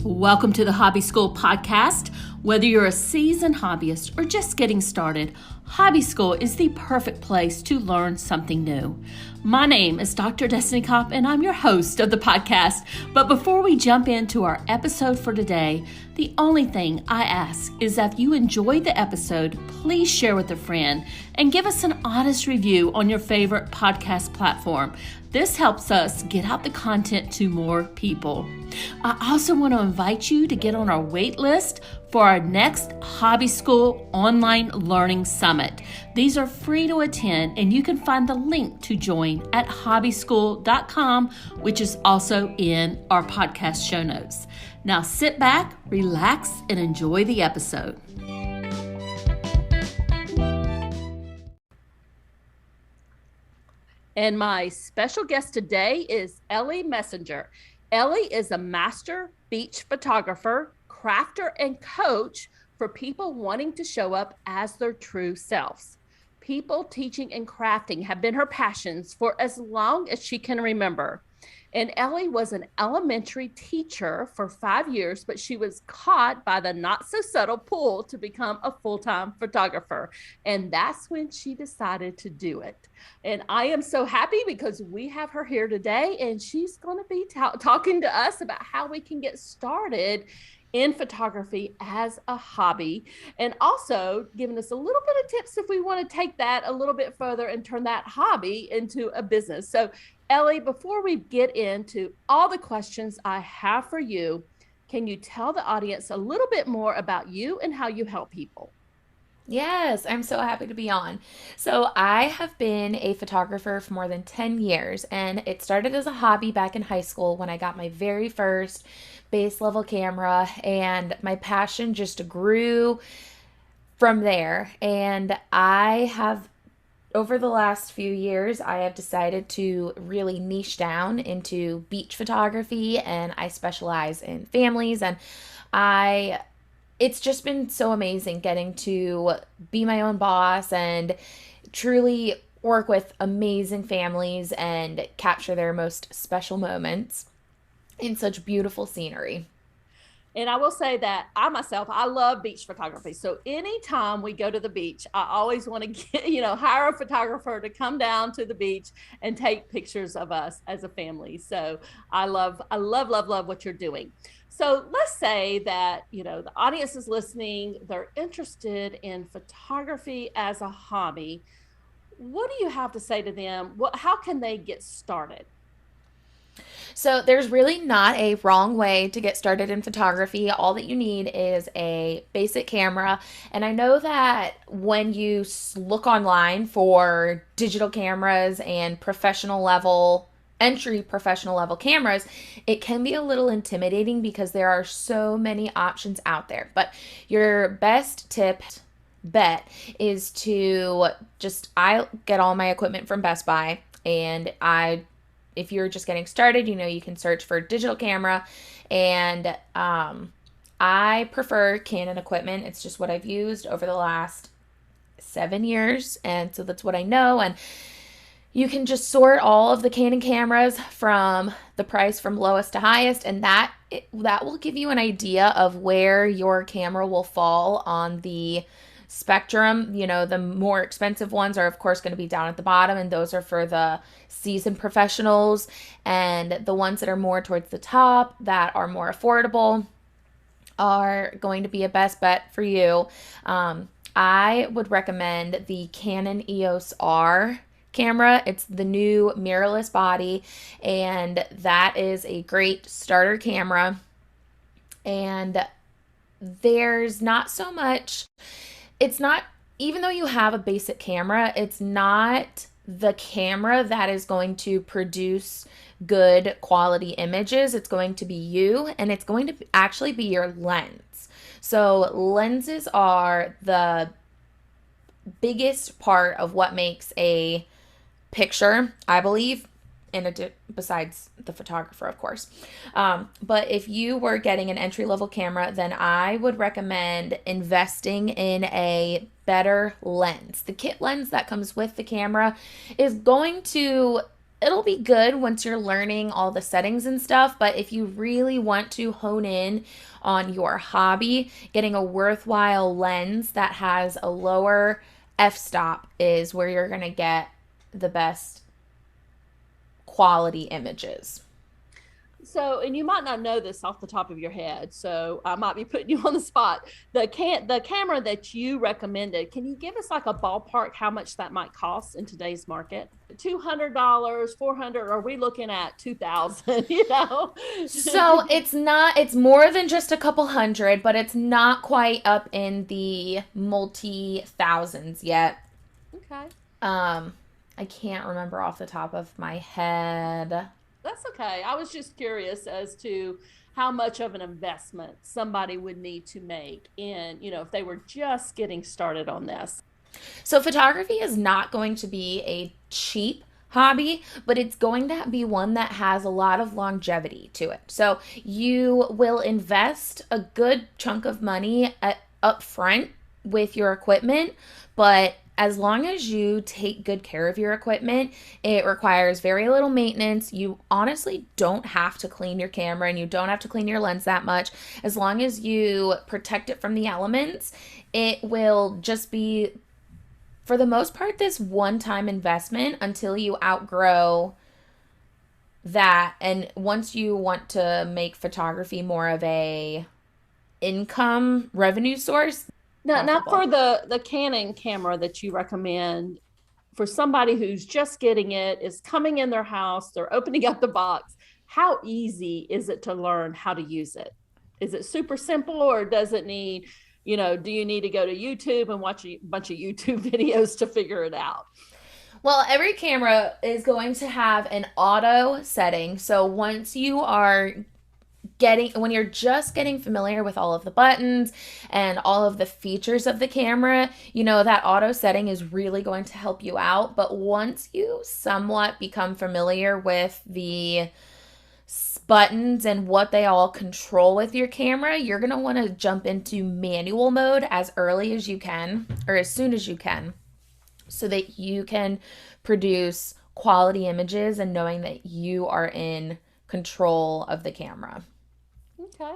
Welcome to the Hobby School podcast. Whether you're a seasoned hobbyist or just getting started, Hobby School is the perfect place to learn something new. My name is Dr. Destiny Kopp, and I'm your host of the podcast. But before we jump into our episode for today, the only thing I ask is that if you enjoyed the episode, please share with a friend and give us an honest review on your favorite podcast platform. This helps us get out the content to more people. I also want to invite you to get on our wait list for our next Hobby School Online Learning Summit. These are free to attend, and you can find the link to join at hobbyschool.com, which is also in our podcast show notes. Now sit back, relax, and enjoy the episode. And my special guest today is Elle Messenger. Elle is a master beach photographer, crafter, and coach for people wanting to show up as their true selves. People, teaching, and crafting have been her passions for as long as she can remember. And Elle was an elementary teacher for 5 years, but she was caught by the not-so-subtle pull to become a full-time photographer. And that's when she decided to do it. And I am so happy because we have her here today, and she's going to be talking to us about how we can get started in photography as a hobby, and also giving us a little bit of tips if we want to take that a little bit further and turn that hobby into a business. So Elle, before we get into all the questions I have for you, can you tell the audience a little bit more about you and how you help people? Yes, I'm so happy to be on. So I have been a photographer for more than 10 years, and it started as a hobby back in high school when I got my very first base level camera, and my passion just grew from there. And over the last few years, I have decided to really niche down into beach photography, and I specialize in families, and it's just been so amazing getting to be my own boss and truly work with amazing families and capture their most special moments in such beautiful scenery. And I will say that I love beach photography. So anytime we go to the beach, I always want to hire a photographer to come down to the beach and take pictures of us as a family. So I love what you're doing. So let's say that, the audience is listening, they're interested in photography as a hobby. What do you have to say to them? How can they get started? So there's really not a wrong way to get started in photography. All that you need is a basic camera. And I know that when you look online for digital cameras and entry professional level cameras, it can be a little intimidating because there are so many options out there. But your best bet is to I get all my equipment from Best Buy, and if you're just getting started, you can search for digital camera, and I prefer Canon equipment. It's just what I've used over the last 7 years, and so that's what I know. And you can just sort all of the Canon cameras from the price from lowest to highest, and that will give you an idea of where your camera will fall on the spectrum. The more expensive ones are of course going to be down at the bottom, and those are for the seasoned professionals, and the ones that are more towards the top that are more affordable are going to be a best bet for you. I would recommend the Canon EOS R camera. It's the new mirrorless body, and that is a great starter camera. And there's not so much, even though you have a basic camera, it's not the camera that is going to produce good quality images. It's going to be you, and it's going to actually be your lens. So lenses are the biggest part of what makes a picture, I believe, besides the photographer, of course. But if you were getting an entry-level camera, then I would recommend investing in a better lens. The kit lens that comes with the camera is going to it'll be good once you're learning all the settings and stuff, but if you really want to hone in on your hobby, getting a worthwhile lens that has a lower f-stop is where you're going to get the best quality images. So, and you might not know this off the top of your head, so I might be putting you on the spot. The camera that you recommended, can you give us like a ballpark how much that might cost in today's market? $200, 400, are we looking at 2000, you know? So it's more than just a couple hundred, but it's not quite up in the multi thousands yet. Okay. Um, I can't remember off the top of my head. That's okay. I was just curious as to how much of an investment somebody would need to make in, if they were just getting started on this. So photography is not going to be a cheap hobby, but it's going to be one that has a lot of longevity to it. So you will invest a good chunk of money up front with your equipment, but as long as you take good care of your equipment, it requires very little maintenance. You honestly don't have to clean your camera and you don't have to clean your lens that much. As long as you protect it from the elements, it will just be, for the most part, this one-time investment until you outgrow that. And once you want to make photography more of a income revenue source, Now possible. for the Canon camera that you recommend for somebody who's just getting it, is coming in their house, they're opening up the box, how easy is it to learn how to use it? Is it super simple, or does it need, do you need to go to YouTube and watch a bunch of YouTube videos to figure it out? Well, every camera is going to have an auto setting. So once you are when you're just getting familiar with all of the buttons and all of the features of the camera, that auto setting is really going to help you out. But once you somewhat become familiar with the buttons and what they all control with your camera, you're going to want to jump into manual mode as early as you can, or as soon as you can, so that you can produce quality images and knowing that you are in control of the camera. Okay.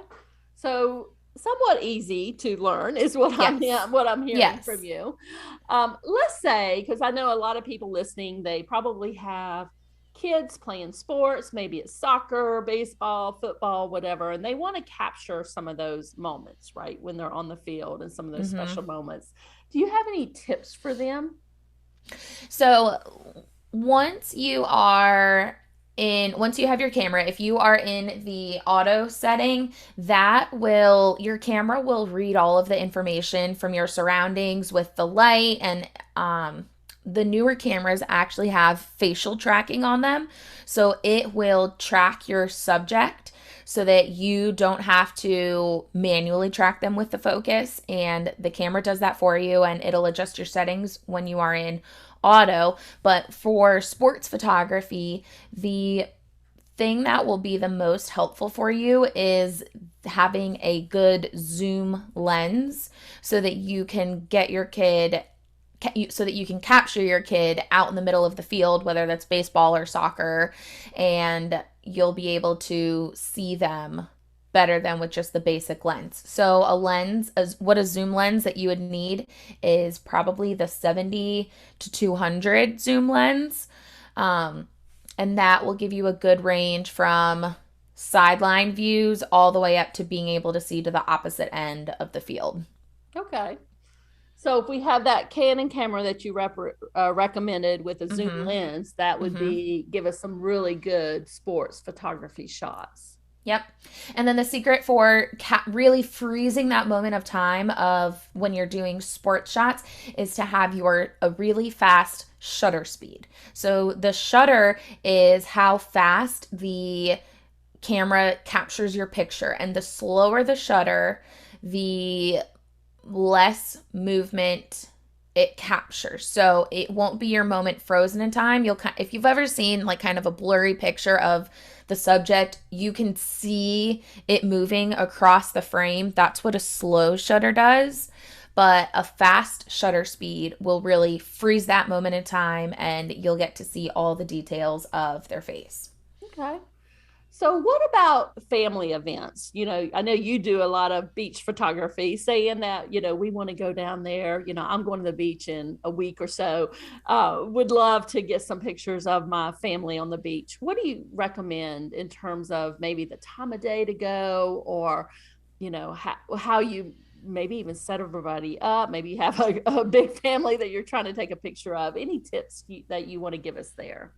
So somewhat easy to learn is Yes. what I'm hearing from Yes. you. Let's say, because I know a lot of people listening, they probably have kids playing sports, maybe it's soccer, baseball, football, whatever, and they want to capture some of those moments, right, when they're on the field and some of those Mm-hmm. special moments. Do you have any tips for them? So once you are once you have your camera, if you are in the auto setting, your camera will read all of the information from your surroundings with the light. And the newer cameras actually have facial tracking on them. So it will track your subject so that you don't have to manually track them with the focus. And the camera does that for you, and it'll adjust your settings when you are in auto. But for sports photography, the thing that will be the most helpful for you is having a good zoom lens so that you can get your kid so that you can capture your kid out in the middle of the field, whether that's baseball or soccer, and you'll be able to see them better than with just the basic lens. So a zoom lens that you would need is probably the 70 to 200 zoom lens. And that will give you a good range from sideline views all the way up to being able to see to the opposite end of the field. Okay. So if we have that Canon camera that you recommended with a zoom Mm-hmm. lens, that would Mm-hmm. be give us some really good sports photography shots. Yep. And then the secret for really freezing that moment of time of when you're doing sports shots is to have a really fast shutter speed. So the shutter is how fast the camera captures your picture, and the slower the shutter, the less movement it captures. So it won't be your moment frozen in time. If you've ever seen like kind of a blurry picture of the subject, you can see it moving across the frame. That's what a slow shutter does. but a fast shutter speed will really freeze that moment in time and you'll get to see all the details of their face. Okay. So, what about family events? I know you do a lot of beach photography, saying that, we want to go down there. I'm going to the beach in a week or so. Would love to get some pictures of my family on the beach. What do you recommend in terms of maybe the time of day to go, or, how you maybe even set everybody up? Maybe you have a big family that you're trying to take a picture of. Any tips that you want to give us there?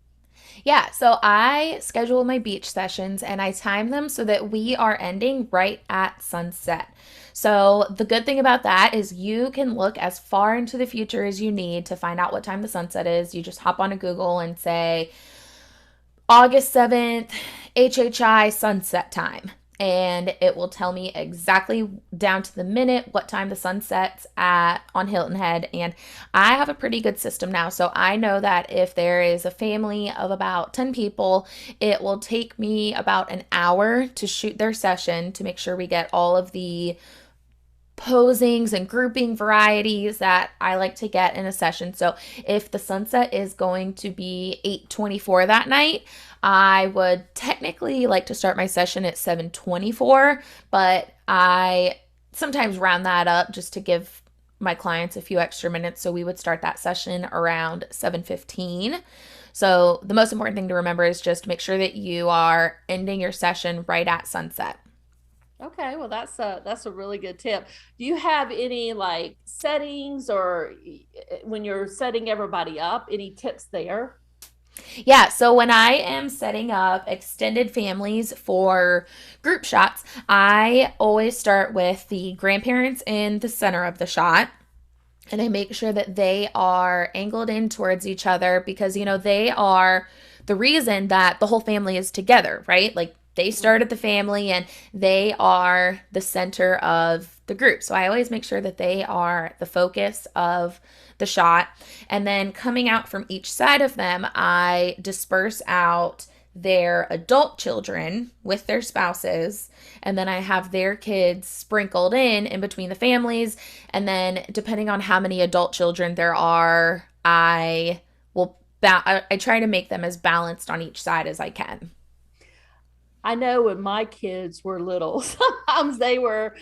Yeah, so I schedule my beach sessions and I time them so that we are ending right at sunset. So, the good thing about that is you can look as far into the future as you need to find out what time the sunset is. You just hop on a Google and say August 7th, HHI sunset time. And it will tell me exactly down to the minute what time the sun sets at on Hilton Head. And I have a pretty good system now. So I know that if there is a family of about 10 people, it will take me about an hour to shoot their session to make sure we get all of the posings and grouping varieties that I like to get in a session. So if the sunset is going to be 8:24 that night, I would technically like to start my session at 7:24, but I sometimes round that up just to give my clients a few extra minutes. So we would start that session around 7:15. So the most important thing to remember is just make sure that you are ending your session right at sunset. Okay, well that's a really good tip. Do you have any like settings, or when you're setting everybody up, any tips there? Yeah, so when I am setting up extended families for group shots, I always start with the grandparents in the center of the shot. And I make sure that they are angled in towards each other because, they are the reason that the whole family is together, right? Like they started the family and they are the center of the group. So I always make sure that they are the focus of the shot. And then coming out from each side of them, I disperse out their adult children with their spouses, and then I have their kids sprinkled in between the families. And then depending on how many adult children there are, I try to make them as balanced on each side as I can. I know when my kids were little, sometimes they were,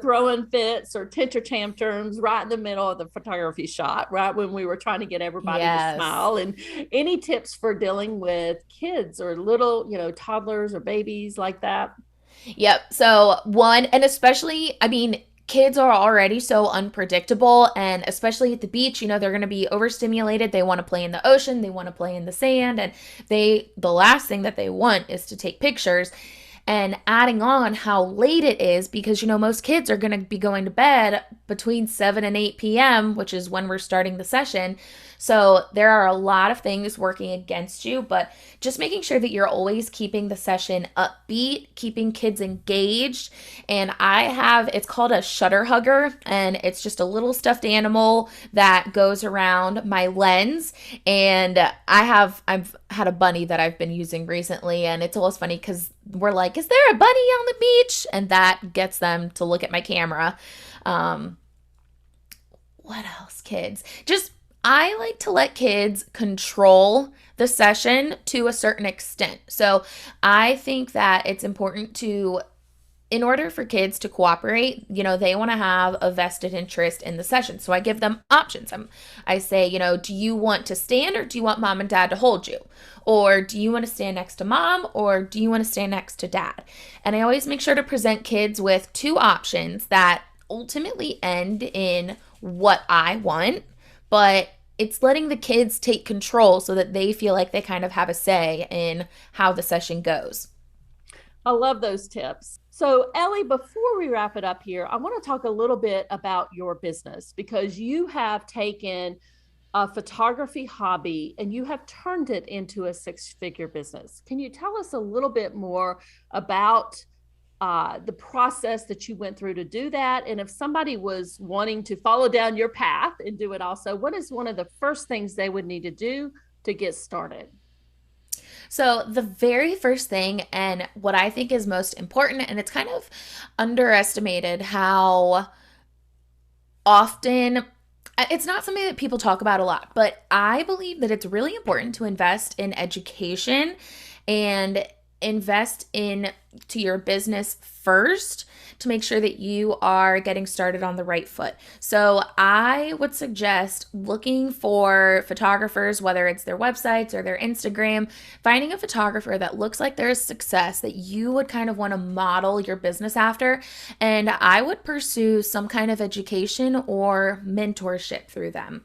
throwing fits or tantrum tantrums right in the middle of the photography shot, right when we were trying to get everybody to Yes. smile. And any tips for dealing with kids or little, toddlers or babies like that? Yep. So, one, and especially, I mean, kids are already so unpredictable, and especially at the beach, they're going to be overstimulated. They want to play in the ocean, they want to play in the sand, and the last thing that they want is to take pictures. And adding on how late it is, because most kids are going to be going to bed between 7 and 8 p.m., which is when we're starting the session. So there are a lot of things working against you, but just making sure that you're always keeping the session upbeat, keeping kids engaged. And it's called a shutter hugger, and it's just a little stuffed animal that goes around my lens. And I've had a bunny that I've been using recently, and it's always funny because we're like, is there a bunny on the beach? And that gets them to look at my camera. Um, what else, kids? Just I like to let kids control the session to a certain extent. So I think that it's important in order for kids to cooperate, they want to have a vested interest in the session. So I give them options. I say, do you want to stand or do you want mom and dad to hold you? Or do you want to stand next to mom or do you want to stand next to dad? And I always make sure to present kids with two options that ultimately end in what I want, but it's letting the kids take control so that they feel like they kind of have a say in how the session goes. I love those tips. So, Ellie, before we wrap it up here, I want to talk a little bit about your business, because you have taken a photography hobby and you have turned it into a six-figure business. Can you tell us a little bit more about the process that you went through to do that? And if somebody was wanting to follow down your path and do it also, what is one of the first things they would need to do to get started? So, the very first thing, and what I think is most important, and it's kind of underestimated how often, it's not something that people talk about a lot, but I believe that it's really important to invest in education and invest in to your business first to make sure that you are getting started on the right foot. So I would suggest looking for photographers, whether it's their websites or their Instagram, finding a photographer that looks like there's success that you would kind of want to model your business after. And I would pursue some kind of education or mentorship through them.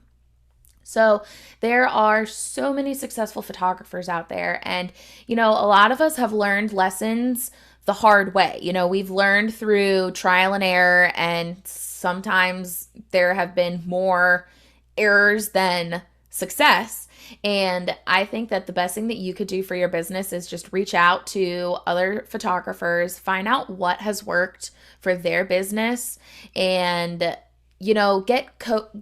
So there are so many successful photographers out there. And, a lot of us have learned lessons the hard way. We've learned through trial and error, and sometimes there have been more errors than success. And I think that the best thing that you could do for your business is just reach out to other photographers, find out what has worked for their business, and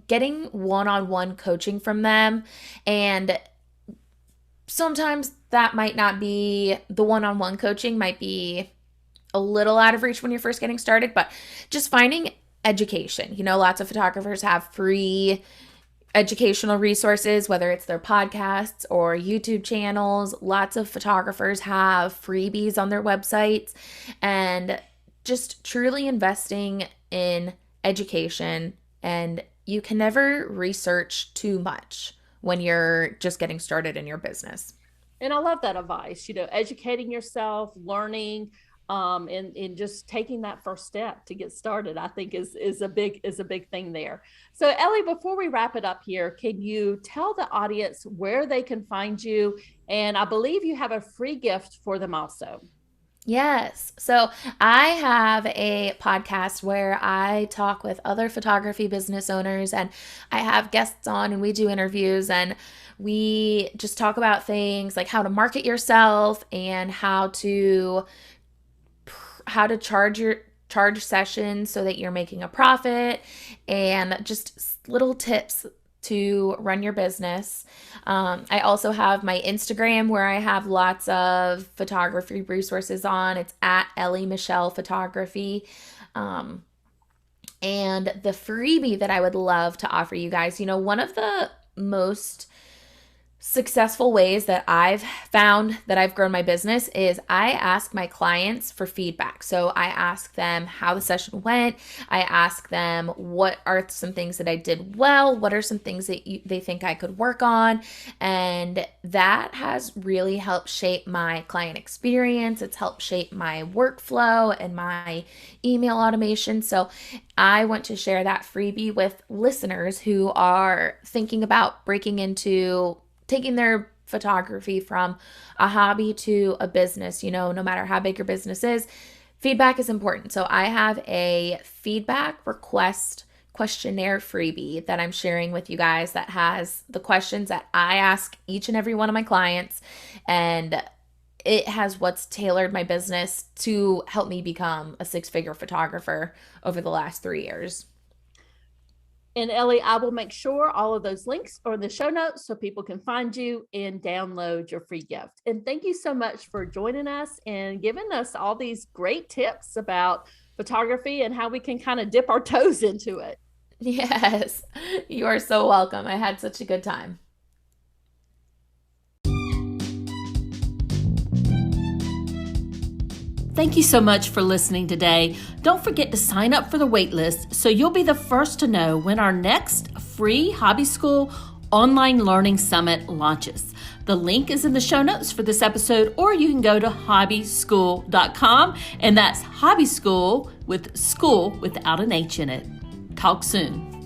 getting one-on-one coaching from them. And sometimes that might not be, the one-on-one coaching might be a little out of reach when you're first getting started, but just finding education. Lots of photographers have free educational resources, whether it's their podcasts or YouTube channels. Lots of photographers have freebies on their websites, and just truly investing in education. And you can never research too much when you're just getting started in your business. And I love that advice, educating yourself, learning, and just taking that first step to get started, I think is a big thing there. So Ellie, before we wrap it up here, can you tell the audience where they can find you? And I believe you have a free gift for them also. Yes. So I have a podcast where I talk with other photography business owners, and I have guests on and we do interviews, and we just talk about things like how to market yourself and how to charge sessions so that you're making a profit, and just little tips to run your business. I also have my Instagram where I have lots of photography resources on. It's at Elle Michelle Photography. And the freebie that I would love to offer you guys, one of the most successful ways that I've found that I've grown my business is I ask my clients for feedback. So I ask them how the session went. I ask them what are some things that I did well, what are some things that they think I could work on. And that has really helped shape my client experience. It's helped shape my workflow and my email automation. So I want to share that freebie with listeners who are thinking about taking their photography from a hobby to a business. No matter how big your business is, feedback is important. So I have a feedback request questionnaire freebie that I'm sharing with you guys that has the questions that I ask each and every one of my clients, and it has what's tailored my business to help me become a six-figure photographer over the last 3 years. And Ellie, I will make sure all of those links are in the show notes so people can find you and download your free gift. And thank you so much for joining us and giving us all these great tips about photography and how we can kind of dip our toes into it. Yes, you are so welcome. I had such a good time. Thank you so much for listening today. Don't forget to sign up for the waitlist so you'll be the first to know when our next free HobbyScool online learning summit launches. The link is in the show notes for this episode, or you can go to hobbyschool.com, and that's HobbyScool with school without an H in it. Talk soon.